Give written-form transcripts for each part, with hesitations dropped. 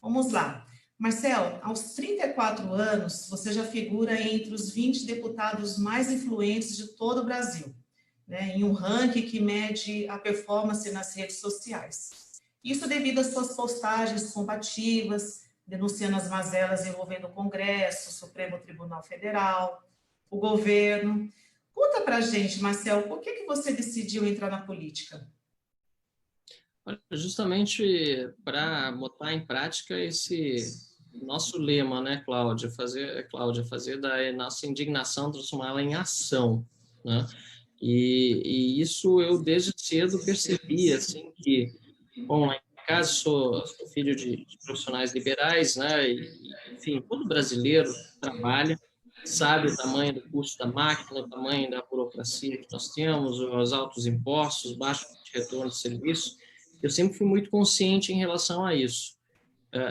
Vamos lá. Marcel, aos 34 anos, você já figura entre os 20 deputados mais influentes de todo o Brasil, né, em um ranking que mede a performance nas redes sociais. Isso devido às suas postagens combativas, denunciando as mazelas envolvendo o Congresso, o Supremo Tribunal Federal, o governo. Conta pra gente, Marcel, por que você decidiu entrar na política? Justamente para botar em prática esse nosso lema, né, Cláudia? Fazer da nossa indignação, transformá-la em ação, né? E isso eu desde cedo percebi, assim, que, bom, lá em casa sou filho de profissionais liberais, né? Enfim, todo brasileiro trabalha, sabe o tamanho do custo da máquina, o tamanho da burocracia que nós temos, os altos impostos, baixo retorno de serviço. Eu sempre fui muito consciente em relação a isso.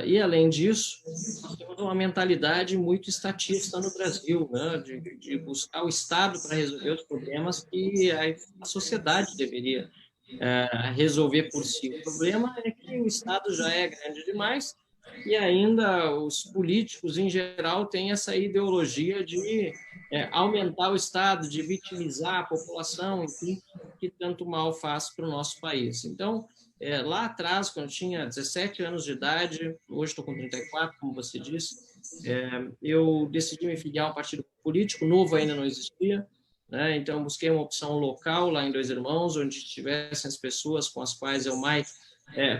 E, além disso, nós temos uma mentalidade muito estatista no Brasil, né? De buscar o Estado para resolver os problemas que a sociedade deveria resolver por si. O problema é que o Estado já é grande demais e ainda os políticos, em geral, têm essa ideologia de aumentar o Estado, de vitimizar a população, enfim, que tanto mal faz para o nosso país. Então, lá atrás, quando eu tinha 17 anos de idade, hoje estou com 34, como você disse, eu decidi me filiar a um partido político, novo ainda não existia, né? Então, busquei uma opção local lá em Dois Irmãos, onde tivessem as pessoas com as quais eu mais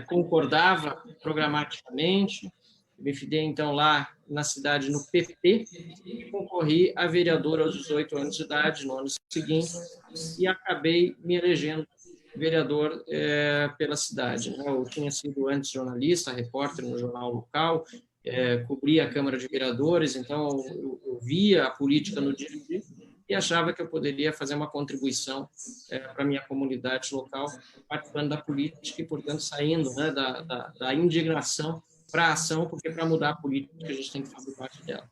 concordava programaticamente. Me filiei, então, lá na cidade, no PP, e concorri a vereador aos 18 anos de idade, no ano seguinte, e acabei me elegendo vereador pela cidade, né? Eu tinha sido antes jornalista, repórter no jornal local, cobria a Câmara de Vereadores, então eu via a política no dia a dia e achava que eu poderia fazer uma contribuição para a minha comunidade local, participando da política e, portanto, saindo, né, da indignação para a ação, porque para mudar a política a gente tem que fazer parte dela.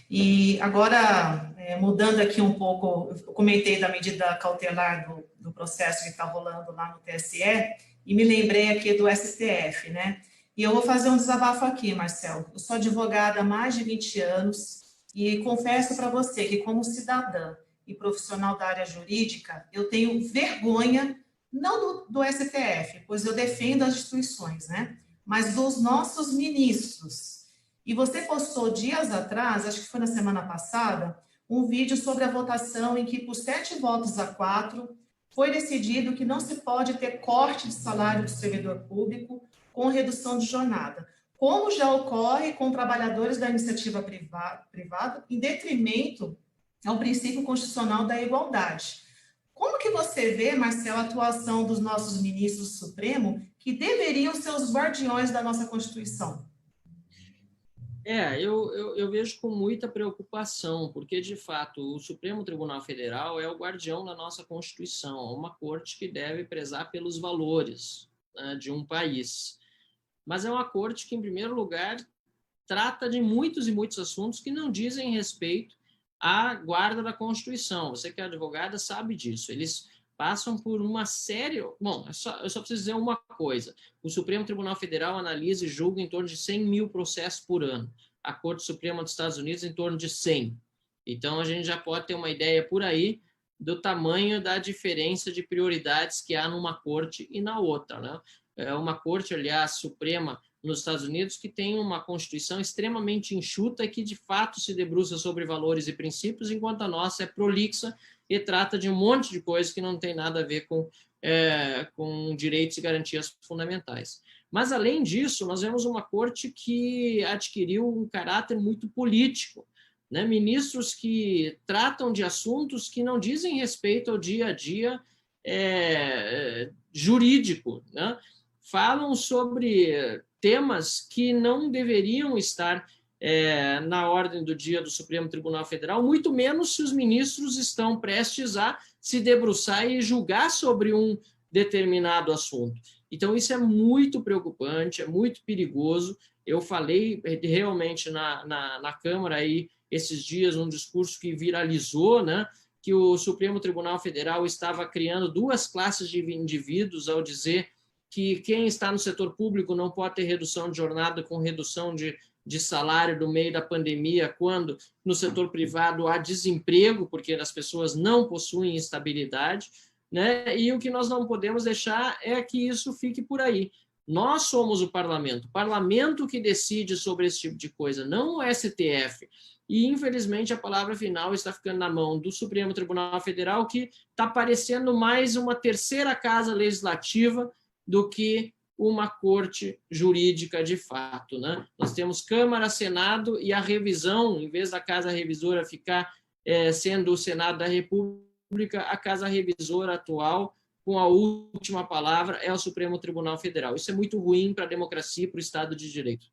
E agora, mudando aqui um pouco, eu comentei da medida cautelar do processo que está rolando lá no TSE, e me lembrei aqui do STF, né? E eu vou fazer um desabafo aqui, Marcel. Eu sou advogada há mais de 20 anos e confesso para você que, como cidadã e profissional da área jurídica, eu tenho vergonha, não do STF, pois eu defendo as instituições, né? Mas dos nossos ministros. E você postou dias atrás, acho que foi na semana passada, um vídeo sobre a votação em que, por 7 votos a 4, foi decidido que não se pode ter corte de salário do servidor público com redução de jornada, como já ocorre com trabalhadores da iniciativa privada, em detrimento ao princípio constitucional da igualdade. Como que você vê, Marcelo, a atuação dos nossos ministros do Supremo, que deveriam ser os guardiões da nossa Constituição? Eu vejo com muita preocupação, porque, de fato, o Supremo Tribunal Federal é o guardião da nossa Constituição, uma corte que deve prezar pelos valores, né, de um país. Mas é uma corte que, em primeiro lugar, trata de muitos e muitos assuntos que não dizem respeito à guarda da Constituição. Você que é advogada sabe disso. Eles passam por uma série... Bom, eu só preciso dizer uma coisa. O Supremo Tribunal Federal analisa e julga em torno de 100 mil processos por ano. A Corte Suprema dos Estados Unidos em torno de 100. Então, a gente já pode ter uma ideia por aí do tamanho da diferença de prioridades que há numa corte e na outra, né? É uma corte, aliás, suprema nos Estados Unidos, que tem uma Constituição extremamente enxuta e que, de fato, se debruça sobre valores e princípios, enquanto a nossa é prolixa e trata de um monte de coisas que não tem nada a ver com direitos e garantias fundamentais. Mas, além disso, nós vemos uma corte que adquiriu um caráter muito político, né? Ministros que tratam de assuntos que não dizem respeito ao dia a dia jurídico, né? Falam sobre temas que não deveriam estar na ordem do dia do Supremo Tribunal Federal, muito menos se os ministros estão prestes a se debruçar e julgar sobre um determinado assunto. Então, isso é muito preocupante, é muito perigoso. Eu falei realmente na Câmara aí, esses dias, um discurso que viralizou, né? que o Supremo Tribunal Federal estava criando duas classes de indivíduos ao dizer que quem está no setor público não pode ter redução de jornada com redução de salário no meio da pandemia, quando no setor privado há desemprego, porque as pessoas não possuem estabilidade, né? E o que nós não podemos deixar é que isso fique por aí. Nós somos o parlamento que decide sobre esse tipo de coisa, não o STF. E, infelizmente, a palavra final está ficando na mão do Supremo Tribunal Federal, que está parecendo mais uma terceira casa legislativa do que uma corte jurídica de fato, né? Nós temos Câmara, Senado, e a revisão, em vez da Casa Revisora ficar sendo o Senado da República, a Casa Revisora atual, com a última palavra, é o Supremo Tribunal Federal. Isso é muito ruim para a democracia e para o Estado de Direito.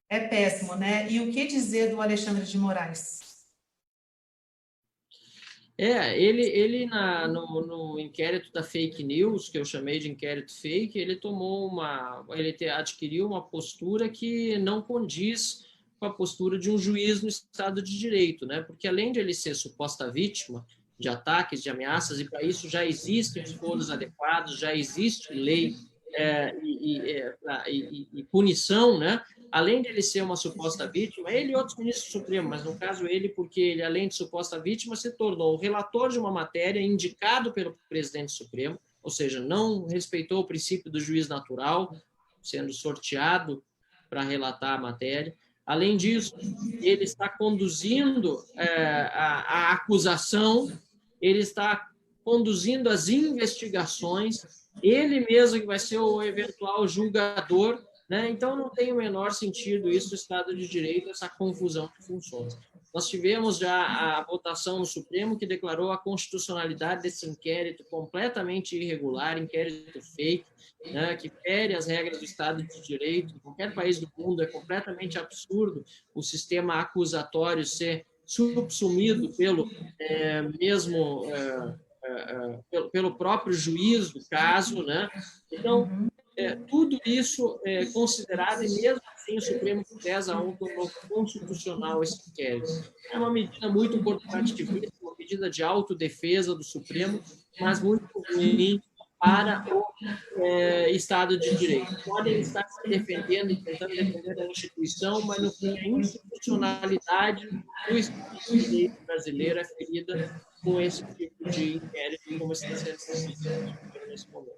É péssimo, né? E o que dizer do Alexandre de Moraes? Ele no inquérito da fake news, que eu chamei de inquérito fake, ele adquiriu uma postura que não condiz com a postura de um juiz no Estado de Direito, né? Porque além de ele ser suposta vítima de ataques, de ameaças, e para isso já existem os foros adequados, já existe lei e punição, né? Além de ele ser uma suposta vítima, ele e outros ministros do Supremo, mas no caso ele, porque ele, além de suposta vítima, se tornou o relator de uma matéria indicado pelo presidente do Supremo, ou seja, não respeitou o princípio do juiz natural, sendo sorteado para relatar a matéria. Além disso, ele está conduzindo a acusação, ele está conduzindo as investigações, ele mesmo que vai ser o eventual julgador, né? Então não tem o menor sentido isso, o Estado de Direito, essa confusão de funções. Nós tivemos já a votação no Supremo que declarou a constitucionalidade desse inquérito completamente irregular, inquérito fake, né, que fere as regras do Estado de Direito. Em qualquer país do mundo é completamente absurdo o sistema acusatório ser subsumido pelo próprio juiz do caso, né? Então, tudo isso é considerado, e mesmo assim o Supremo pesa a um constitucional esse inquérito. É uma medida muito corporativista, uma medida de autodefesa do Supremo, mas muito ruim para o Estado de Direito. Podem estar se defendendo e tentando defender a instituição, mas no fim a institucionalidade do Estado de Direito brasileiro é ferida com esse tipo de inquérito, como está sendo feito nesse momento.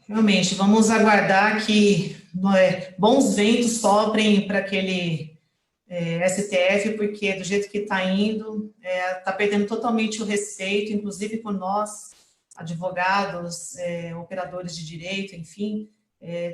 Realmente, vamos aguardar que bons ventos soprem para aquele STF, porque do jeito que está indo, está perdendo totalmente o respeito, inclusive por nós, advogados, operadores de direito, enfim,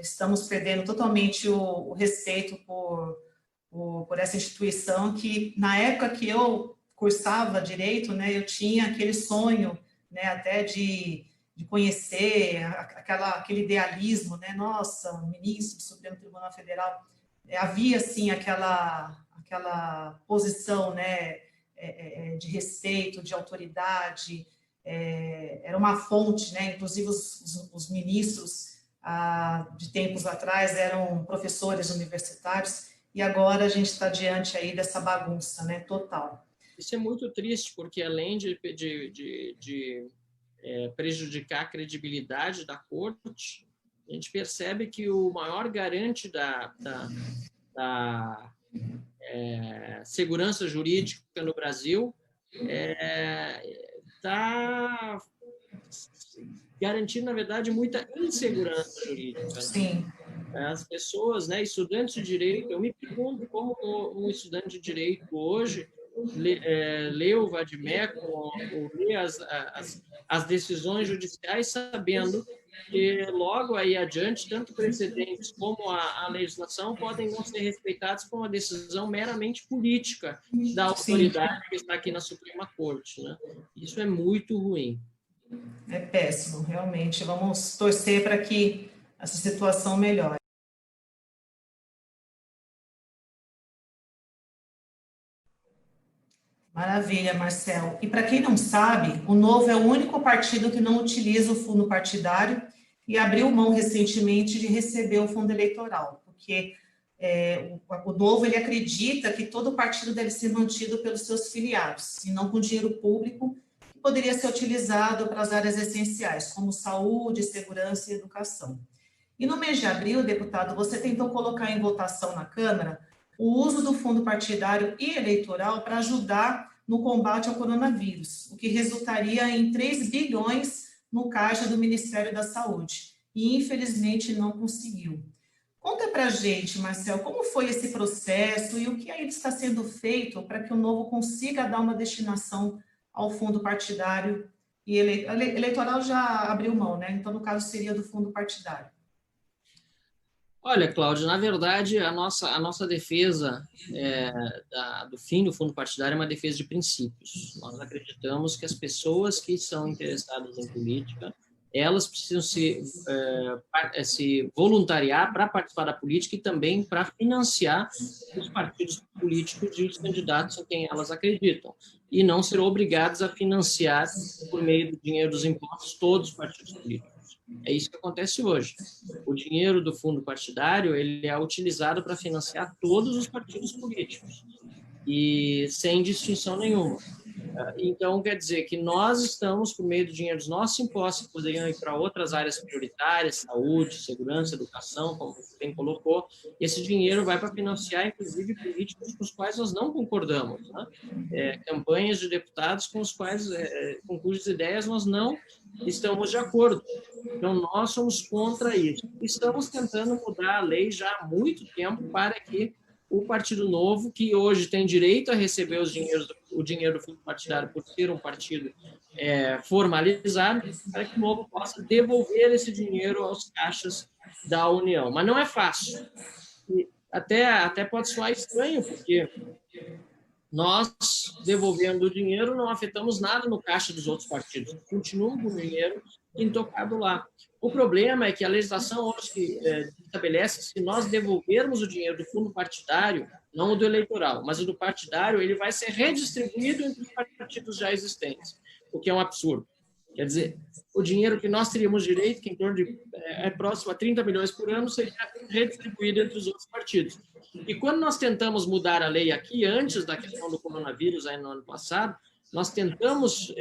estamos perdendo totalmente o respeito por essa instituição que, na época que eu cursava direito, né, eu tinha aquele sonho, né, até de conhecer aquele idealismo, né? Nossa, o ministro do Supremo Tribunal Federal, havia, assim, aquela posição, né, de respeito, de autoridade, era uma fonte, né? Inclusive os ministros, de tempos atrás, eram professores universitários, e agora a gente está diante aí dessa bagunça, né, total. Isso é muito triste, porque além de prejudicar a credibilidade da corte, a gente percebe que o maior garante da segurança jurídica no Brasil está garantindo, na verdade, muita insegurança jurídica. Sim. As pessoas, né, estudantes de direito, eu me pergunto como um estudante de direito hoje lê o vade-mecum ou lê as decisões judiciais sabendo que logo aí adiante, tanto precedentes como a legislação podem não ser respeitados por uma decisão meramente política da autoridade que está aqui na Suprema Corte, né? Isso é muito ruim. É péssimo, realmente. Vamos torcer para que essa situação melhore. Maravilha, Marcelo. E para quem não sabe, o Novo é o único partido que não utiliza o fundo partidário e abriu mão recentemente de receber o fundo eleitoral, porque O Novo, ele acredita que todo partido deve ser mantido pelos seus filiados, e não com dinheiro público, que poderia ser utilizado para as áreas essenciais, como saúde, segurança e educação. E no mês de abril, deputado, você tentou colocar em votação na Câmara o uso do fundo partidário e eleitoral para ajudar no combate ao coronavírus, o que resultaria em 3 bilhões no caixa do Ministério da Saúde. E, infelizmente, não conseguiu. Conta para a gente, Marcel, como foi esse processo e o que ainda está sendo feito para que o Novo consiga dar uma destinação ao fundo partidário e eleitoral já abriu mão, né? Então, no caso, seria do fundo partidário. Olha, Cláudio, na verdade, a nossa defesa do fim do fundo partidário é uma defesa de princípios. Nós acreditamos que as pessoas que são interessadas em política, elas precisam se voluntariar para participar da política e também para financiar os partidos políticos e os candidatos em quem elas acreditam, e não ser obrigados a financiar, por meio do dinheiro dos impostos, todos os partidos políticos. É isso que acontece hoje. O dinheiro do fundo partidário ele é utilizado para financiar todos os partidos políticos, e sem distinção nenhuma. Então, quer dizer que nós estamos, por meio do dinheiro dos nossos impostos, que poderiam ir para outras áreas prioritárias, saúde, segurança, educação, como você bem colocou, esse dinheiro vai para financiar, inclusive, políticos com os quais nós não concordamos, né? Campanhas de deputados com os quais, com cujas ideias nós não estamos de acordo. Então, nós somos contra isso. Estamos tentando mudar a lei já há muito tempo para que o Partido Novo, que hoje tem direito a receber o dinheiro do fundo partidário por ser um partido formalizado, para que o Novo possa devolver esse dinheiro aos caixas da União. Mas não é fácil. E até pode soar estranho, porque nós, devolvendo o dinheiro, não afetamos nada no caixa dos outros partidos. Continuam com o dinheiro intocado lá. O problema é que a legislação hoje estabelece que se nós devolvermos o dinheiro do fundo partidário, não o do eleitoral, mas o do partidário, ele vai ser redistribuído entre os partidos já existentes, o que é um absurdo. Quer dizer, o dinheiro que nós teríamos direito, que em torno de próximo a 30 milhões por ano, seria redistribuído entre os outros partidos. E quando nós tentamos mudar a lei aqui, antes da questão do coronavírus, aí no ano passado, nós tentamos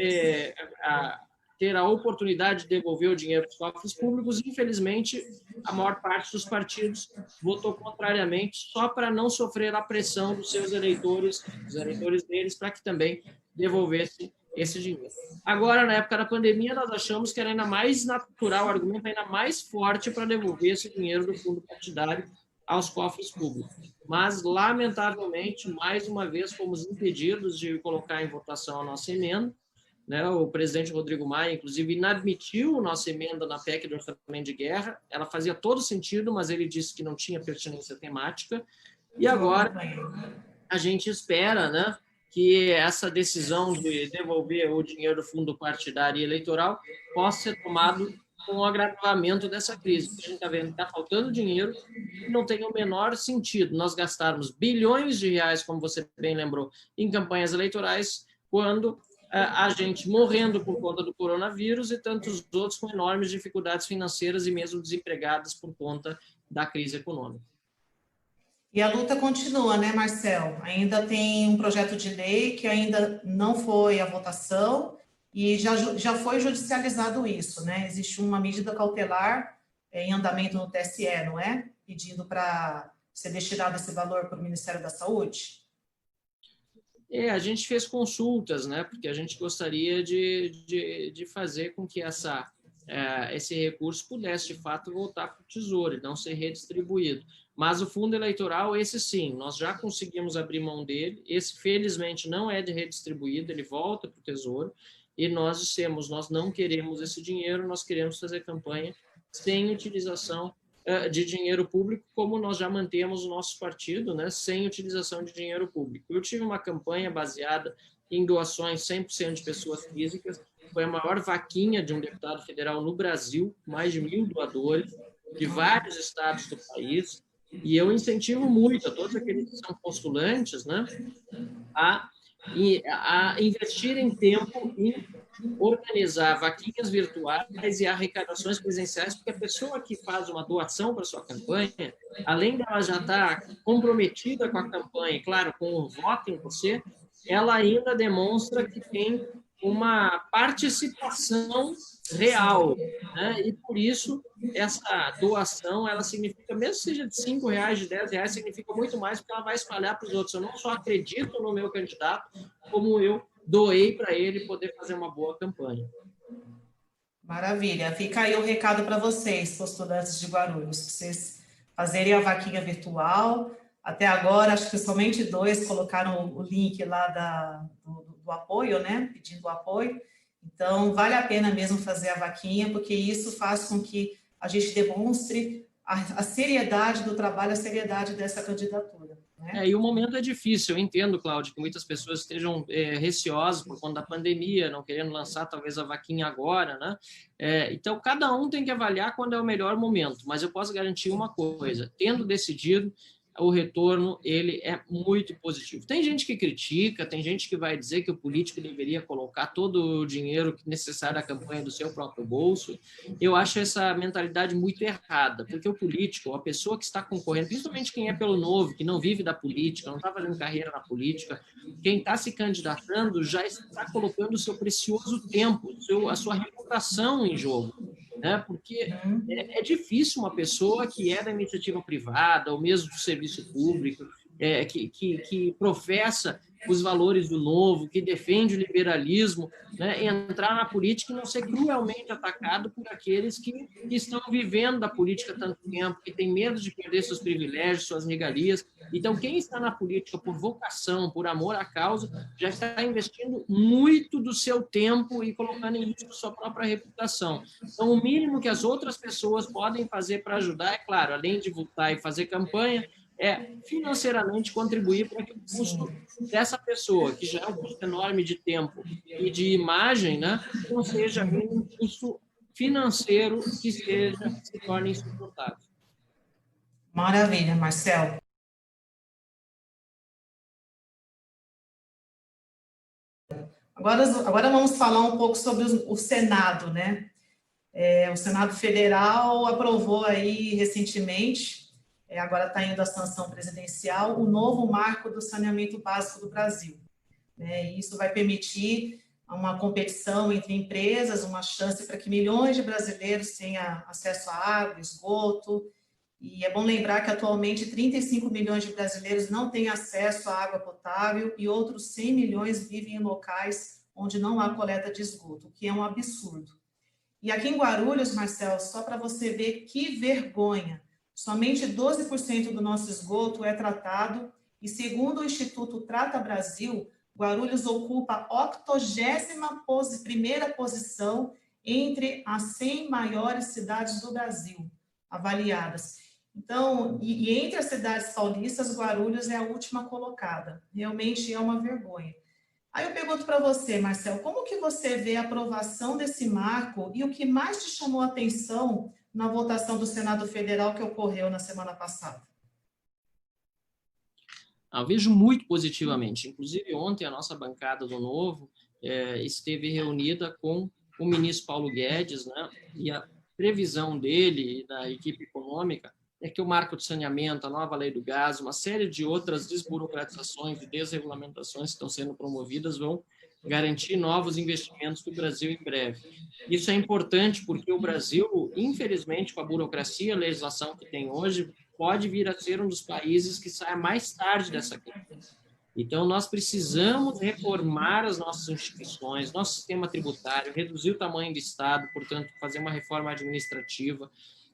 ter a oportunidade de devolver o dinheiro para os cofres públicos. Infelizmente, a maior parte dos partidos votou contrariamente, só para não sofrer a pressão dos seus eleitores, dos eleitores deles, para que também devolvesse esse dinheiro. Agora, na época da pandemia, nós achamos que era ainda mais natural, o argumento ainda mais forte para devolver esse dinheiro do fundo partidário aos cofres públicos. Mas, lamentavelmente, mais uma vez, fomos impedidos de colocar em votação a nossa emenda, né? O presidente Rodrigo Maia, inclusive, inadmitiu nossa emenda na PEC do orçamento de guerra. Ela fazia todo sentido, mas ele disse que não tinha pertinência temática. E agora a gente espera, né, que essa decisão de devolver o dinheiro do fundo partidário e eleitoral possa ser tomado com o agravamento dessa crise. A gente está vendo que está faltando dinheiro e não tem o menor sentido nós gastarmos bilhões de reais, como você bem lembrou, em campanhas eleitorais, quando a gente morrendo por conta do coronavírus e tantos outros com enormes dificuldades financeiras e mesmo desempregados por conta da crise econômica. E a luta continua, né, Marcel? Ainda tem um projeto de lei que ainda não foi à votação e já foi judicializado isso, né? Existe uma medida cautelar em andamento no TSE, não é? Pedindo para ser destinado esse valor para o Ministério da Saúde. A gente fez consultas, né? Porque a gente gostaria de fazer com que esse recurso pudesse, de fato, voltar para o Tesouro e não ser redistribuído. Mas o fundo eleitoral, esse sim, nós já conseguimos abrir mão dele. Esse, felizmente, não é redistribuído, ele volta para o Tesouro. E nós dissemos, nós não queremos esse dinheiro, nós queremos fazer campanha sem utilização de dinheiro público, como nós já mantemos o nosso partido, né, sem utilização de dinheiro público. Eu tive uma campanha baseada em doações 100% de pessoas físicas, foi a maior vaquinha de um deputado federal no Brasil, mais de 1.000 doadores de vários estados do país, e eu incentivo muito a todos aqueles que são postulantes, né, a investir em tempo em organizar vaquinhas virtuais e arrecadações presenciais, porque a pessoa que faz uma doação para sua campanha, além dela já estar comprometida com a campanha, claro, com o voto em você, ela ainda demonstra que tem uma participação real, né? E por isso essa doação, ela significa, mesmo que seja de R$ 5, de R$ 10, significa muito mais, porque ela vai espalhar para os outros. Eu não só acredito no meu candidato, como eu doei para ele poder fazer uma boa campanha. Maravilha. Fica aí o recado para vocês, postulantes de Guarulhos, para vocês fazerem a vaquinha virtual. Até agora, acho que somente 2 colocaram o link lá do apoio, né? Pedindo apoio. Então, vale a pena mesmo fazer a vaquinha, porque isso faz com que a gente demonstre a seriedade do trabalho, a seriedade dessa candidatura. Né? E o momento é difícil, eu entendo, Cláudio, que muitas pessoas estejam receosas por conta da pandemia, não querendo lançar talvez a vaquinha agora, né? Então, cada um tem que avaliar quando é o melhor momento, mas eu posso garantir uma coisa, tendo decidido, o retorno ele é muito positivo. Tem gente que critica, tem gente que vai dizer que o político deveria colocar todo o dinheiro necessário à campanha do seu próprio bolso. Eu acho essa mentalidade muito errada, porque o político, a pessoa que está concorrendo, principalmente quem é pelo Novo, que não vive da política, não está fazendo carreira na política, quem está se candidatando já está colocando o seu precioso tempo, a sua reputação em jogo. Né? Porque é difícil uma pessoa que é da iniciativa privada, ou mesmo do serviço público, que professa os valores do Novo, que defende o liberalismo, né? Entrar na política e não ser cruelmente atacado por aqueles que estão vivendo da política há tanto tempo, que têm medo de perder seus privilégios, suas regalias. Então, quem está na política por vocação, por amor à causa, já está investindo muito do seu tempo e colocando em risco sua própria reputação. Então, o mínimo que as outras pessoas podem fazer para ajudar, é claro, além de votar e fazer campanha, é financeiramente contribuir para que o custo dessa pessoa, que já é um custo enorme de tempo e de imagem, né, não seja um custo financeiro que se torne insuportável. Maravilha, Marcelo. Agora vamos falar um pouco sobre o Senado, né? O Senado Federal aprovou aí recentemente, agora está indo a sanção presidencial, o novo marco do saneamento básico do Brasil. Né? Isso vai permitir uma competição entre empresas, uma chance para que milhões de brasileiros tenham acesso à água, esgoto. E é bom lembrar que atualmente 35 milhões de brasileiros não têm acesso à água potável e outros 100 milhões vivem em locais onde não há coleta de esgoto, o que é um absurdo. E aqui em Guarulhos, Marcelo, só para você ver que vergonha, somente 12% do nosso esgoto é tratado e, segundo o Instituto Trata Brasil, Guarulhos ocupa a 81ª posição entre as 100 maiores cidades do Brasil, avaliadas. Então, e entre as cidades paulistas, Guarulhos é a última colocada. Realmente é uma vergonha. Aí eu pergunto para você, Marcelo, como que você vê a aprovação desse marco e o que mais te chamou a atenção na votação do Senado Federal que ocorreu na semana passada? Eu vejo muito positivamente. Inclusive, ontem a nossa bancada do Novo esteve reunida com o ministro Paulo Guedes, né? E a previsão dele e da equipe econômica é que o marco de saneamento, a nova lei do gás, uma série de outras desburocratizações e desregulamentações que estão sendo promovidas vão garantir novos investimentos do Brasil em breve. Isso é importante porque o Brasil, infelizmente, com a burocracia e a legislação que tem hoje, pode vir a ser um dos países que saia mais tarde dessa crise. Então, nós precisamos reformar as nossas instituições, nosso sistema tributário, reduzir o tamanho do Estado, portanto, fazer uma reforma administrativa,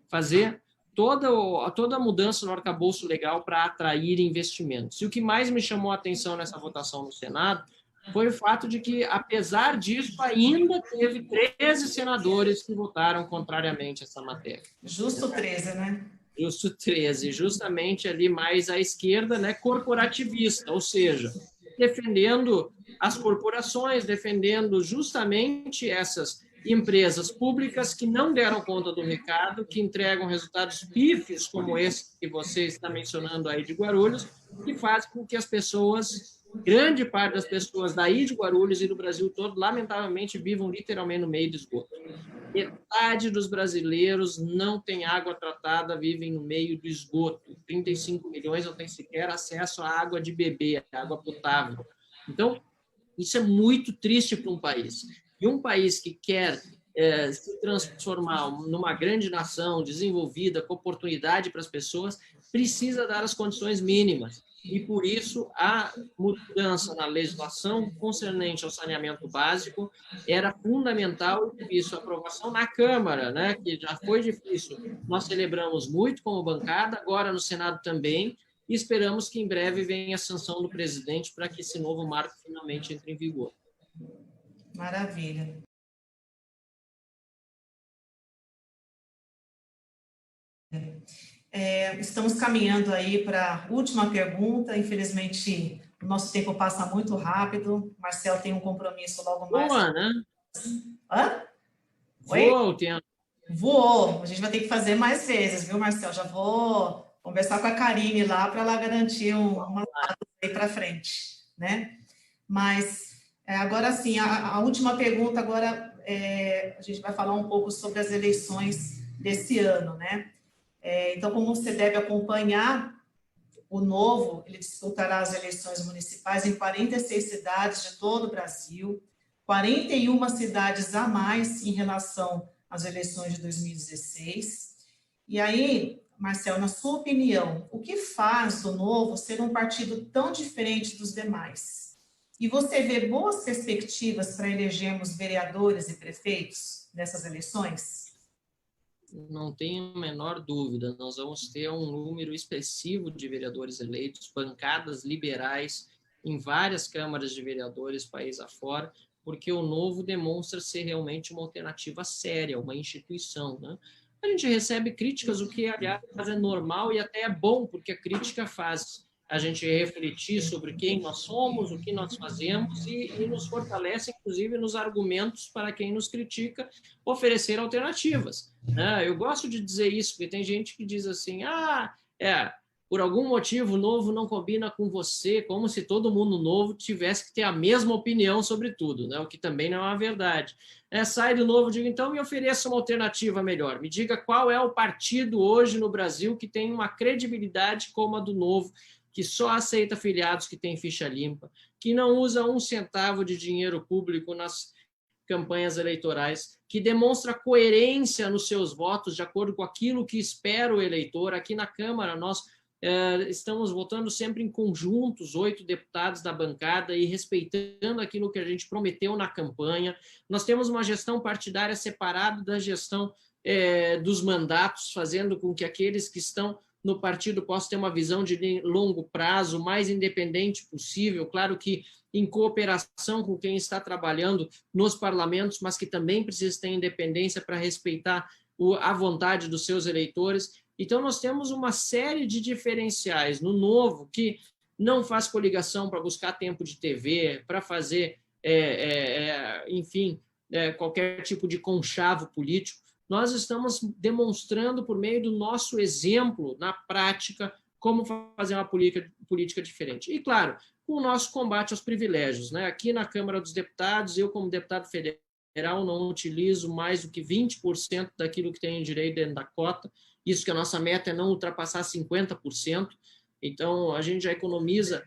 fazer toda a mudança no arcabouço legal para atrair investimentos. E o que mais me chamou a atenção nessa votação no Senado foi o fato de que, apesar disso, ainda teve 13 senadores que votaram contrariamente a essa matéria. Justo 13, né? Justo 13, justamente ali mais à esquerda, né, corporativista, ou seja, defendendo as corporações, defendendo justamente essas empresas públicas que não deram conta do recado, que entregam resultados pífios como esse que você está mencionando aí de Guarulhos, que faz com que as pessoas grande parte das pessoas daí de Guarulhos e do Brasil todo, lamentavelmente, vivem literalmente no meio do esgoto. Metade dos brasileiros não tem água tratada, vivem no meio do esgoto. 35 milhões não têm sequer acesso à água de beber, água potável. Então, isso é muito triste para um país. E um país que quer se transformar numa grande nação desenvolvida, com oportunidade para as pessoas, precisa dar as condições mínimas. E, por isso, a mudança na legislação concernente ao saneamento básico era fundamental, e isso, a aprovação na Câmara, né, que já foi difícil. Nós celebramos muito como bancada, agora no Senado também, e esperamos que em breve venha a sanção do presidente para que esse novo marco finalmente entre em vigor. Maravilha. Estamos caminhando aí para a última pergunta. Infelizmente, o nosso tempo passa muito rápido. Marcel tem um compromisso logo mais. Boa, né? Hã? Voa o tempo. Voou. A gente vai ter que fazer mais vezes, viu, Marcel? Já vou conversar com a Karine lá para ela garantir uma data aí para frente, né? Mas agora sim, a última pergunta agora a gente vai falar um pouco sobre as eleições desse ano, né? Então, como você deve acompanhar, o Novo, ele disputará as eleições municipais em 46 cidades de todo o Brasil, 41 cidades a mais em relação às eleições de 2016. E aí, Marcel, na sua opinião, o que faz o Novo ser um partido tão diferente dos demais? E você vê boas perspectivas para elegermos vereadores e prefeitos nessas eleições? Não tenho a menor dúvida, nós vamos ter um número expressivo de vereadores eleitos, bancadas liberais em várias câmaras de vereadores, país afora, porque o Novo demonstra ser realmente uma alternativa séria, uma instituição, né? A gente recebe críticas, o que, aliás, é normal e até é bom, porque a crítica faz a gente refletir sobre quem nós somos, o que nós fazemos e nos fortalece, inclusive, nos argumentos para quem nos critica, oferecer alternativas. Eu gosto de dizer isso, porque tem gente que diz assim, por algum motivo o Novo não combina com você, como se todo mundo novo tivesse que ter a mesma opinião sobre tudo, né? O que também não é uma verdade. Sai do Novo, diga, então me ofereça uma alternativa melhor, me diga qual é o partido hoje no Brasil que tem uma credibilidade como a do Novo, que só aceita filiados que têm ficha limpa, que não usa um centavo de dinheiro público nas campanhas eleitorais, que demonstra coerência nos seus votos de acordo com aquilo que espera o eleitor. Aqui na Câmara, nós estamos votando sempre em conjuntos, 8 deputados da bancada, e respeitando aquilo que a gente prometeu na campanha. Nós temos uma gestão partidária separada da gestão dos mandatos, fazendo com que aqueles que estão no partido possa ter uma visão de longo prazo, mais independente possível, claro que em cooperação com quem está trabalhando nos parlamentos, mas que também precisa ter independência para respeitar a vontade dos seus eleitores. Então, nós temos uma série de diferenciais no Novo, que não faz coligação para buscar tempo de TV, para fazer, enfim, qualquer tipo de conchavo político. Nós estamos demonstrando, por meio do nosso exemplo, na prática, como fazer uma política diferente. E, claro, o nosso combate aos privilégios, né? Aqui na Câmara dos Deputados, eu, como deputado federal, não utilizo mais do que 20% daquilo que tem direito dentro da cota. Isso que a nossa meta é não ultrapassar 50%. Então, a gente já economiza,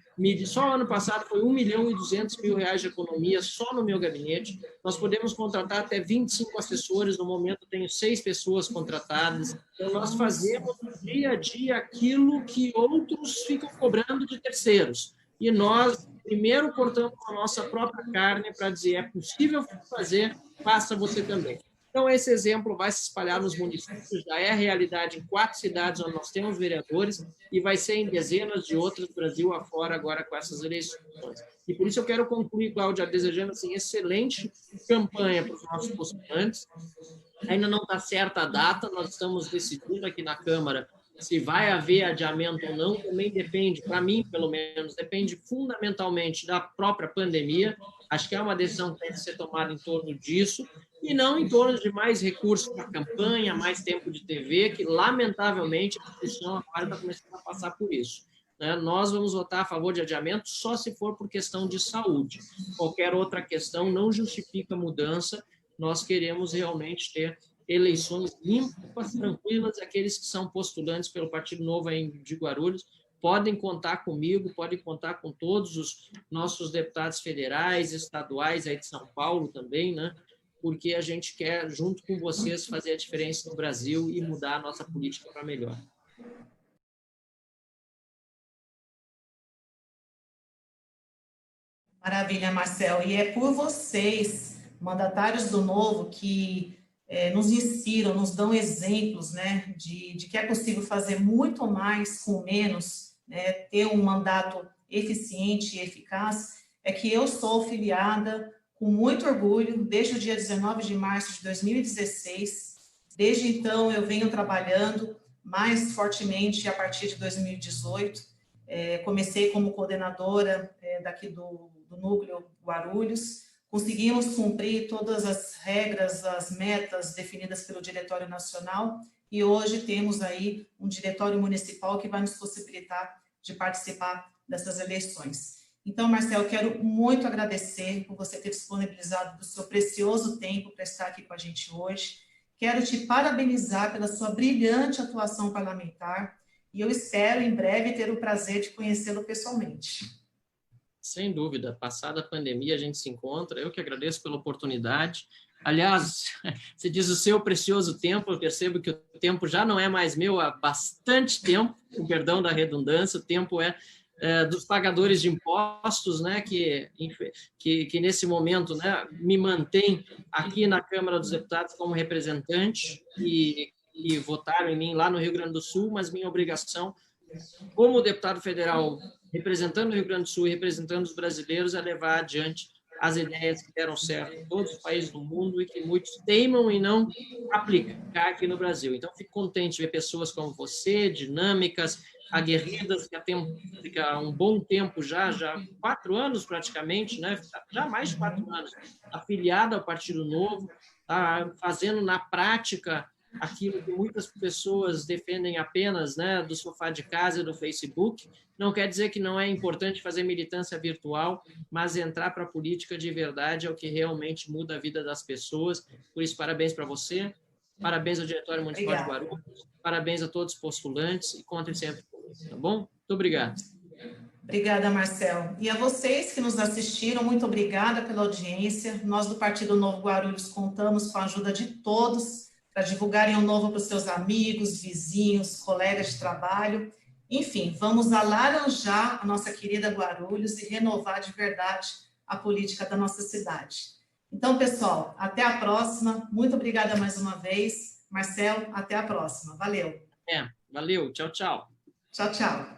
só ano passado foi R$1.200.000 de economia só no meu gabinete. Nós podemos contratar até 25 assessores, no momento eu tenho 6 pessoas contratadas. Então, nós fazemos dia a dia aquilo que outros ficam cobrando de terceiros. E nós, primeiro, cortamos a nossa própria carne para dizer, é possível fazer, faça você também. Então, esse exemplo vai se espalhar nos municípios, já é realidade em 4 cidades onde nós temos vereadores e vai ser em dezenas de outras, Brasil afora, agora com essas eleições. E por isso eu quero concluir, Cláudia, desejando assim, excelente campanha para os nossos postulantes. Ainda não está certa a data, nós estamos decidindo aqui na Câmara se vai haver adiamento ou não, também depende, para mim, pelo menos, depende fundamentalmente da própria pandemia. Acho que é uma decisão que tem que ser tomada em torno disso, e não em torno de mais recursos para campanha, mais tempo de TV, que, lamentavelmente, a discussão agora está começando a passar por isso. né, nós vamos votar a favor de adiamento só se for por questão de saúde. Qualquer outra questão não justifica mudança. Nós queremos realmente ter eleições limpas, tranquilas. Aqueles que são postulantes pelo Partido Novo aí de Guarulhos podem contar comigo, podem contar com todos os nossos deputados federais, estaduais aí de São Paulo também, né? Porque a gente quer, junto com vocês, fazer a diferença no Brasil e mudar a nossa política para melhor. Maravilha, Marcel. E é por vocês, mandatários do Novo, que nos inspiram, nos dão exemplos, né, de que é possível fazer muito mais com menos, né, ter um mandato eficiente e eficaz, é que eu sou filiada com muito orgulho desde o dia 19 de março de 2016. Desde então, eu venho trabalhando mais fortemente a partir de 2018. Comecei como coordenadora daqui do Núcleo Guarulhos. Conseguimos cumprir todas as regras, as metas definidas pelo Diretório Nacional e hoje temos aí um Diretório Municipal que vai nos possibilitar de participar dessas eleições. Então, Marcel, eu quero muito agradecer por você ter disponibilizado o seu precioso tempo para estar aqui com a gente hoje. Quero te parabenizar pela sua brilhante atuação parlamentar e eu espero em breve ter o prazer de conhecê-lo pessoalmente. Sem dúvida, passada a pandemia a gente se encontra. Eu que agradeço pela oportunidade. Aliás, você diz o seu precioso tempo, eu percebo que o tempo já não é mais meu há bastante tempo, com perdão da redundância, o tempo é dos pagadores de impostos, né, que nesse momento, né, me mantém aqui na Câmara dos Deputados como representante e votaram em mim lá no Rio Grande do Sul, mas minha obrigação como deputado federal, representando o Rio Grande do Sul e representando os brasileiros, é levar adiante as ideias que deram certo em todos os países do mundo e que muitos teimam em não aplicar aqui no Brasil. Então, fico contente de ver pessoas como você, dinâmicas, aguerridas, que há um bom tempo já 4 anos praticamente, né? Já mais de 4 anos, afiliada ao Partido Novo, tá fazendo na prática aquilo que muitas pessoas defendem apenas, né, do sofá de casa e do Facebook. Não quer dizer que não é importante fazer militância virtual, mas entrar para a política de verdade é o que realmente muda a vida das pessoas. Por isso, parabéns para você, parabéns ao Diretório Municipal de Guarulhos, parabéns a todos os postulantes e contem sempre comigo, tá bom? Muito obrigado. Obrigada, Marcel. E a vocês que nos assistiram, muito obrigada pela audiência. Nós do Partido Novo Guarulhos contamos com a ajuda de todos para divulgarem o Novo para os seus amigos, vizinhos, colegas de trabalho. Enfim, vamos alaranjar a nossa querida Guarulhos e renovar de verdade a política da nossa cidade. Então, pessoal, até a próxima. Muito obrigada mais uma vez. Marcel, até a próxima. Valeu. Valeu. Tchau, tchau. Tchau, tchau.